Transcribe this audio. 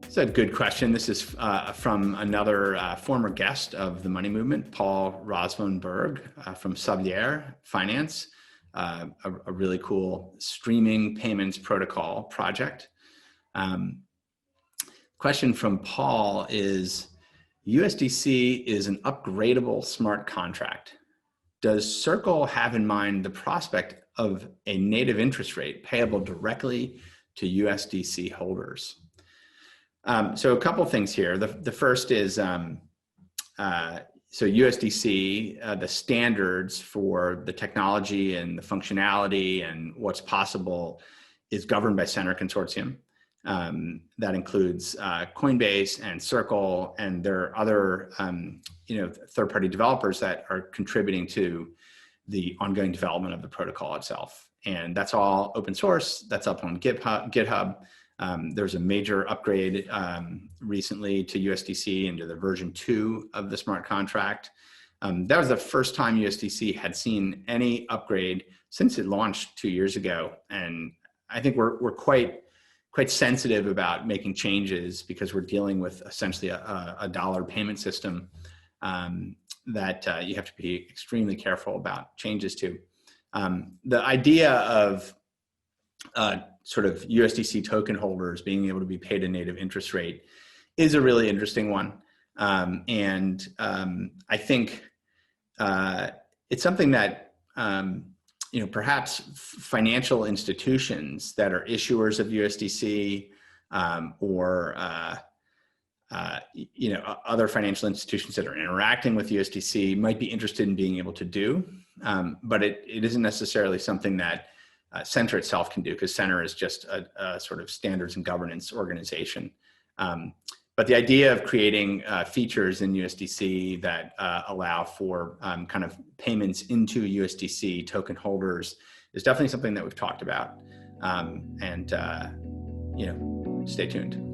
It's a good question. This is from another former guest of the Money Movement, Paul Rosvoneberg from Sablier Finance, a really cool streaming payments protocol project. Question from Paul is, USDC is an upgradable smart contract. Does Circle have in mind the prospect of a native interest rate payable directly to USDC holders? So a couple things here. The first is, so USDC, the standards for the technology and the functionality and what's possible is governed by Center Consortium. That includes Coinbase and Circle, and there are other third-party developers that are contributing to the ongoing development of the protocol itself. And that's all open source. That's up on GitHub. There's a major upgrade recently to USDC into the version 2 of the smart contract. That was the first time USDC had seen any upgrade since it launched 2 years ago. And I think we're quite sensitive about making changes because we're dealing with essentially a dollar payment system that you have to be extremely careful about changes to. The idea of sort of USDC token holders being able to be paid a native interest rate is a really interesting one. And I think it's something that, perhaps financial institutions that are issuers of USDC or other financial institutions that are interacting with USDC might be interested in being able to do. But it isn't necessarily something that Center itself can do, because Center is just a sort of standards and governance organization. But the idea of creating features in USDC that allow for kind of payments into USDC token holders is definitely something that we've talked about. Stay tuned.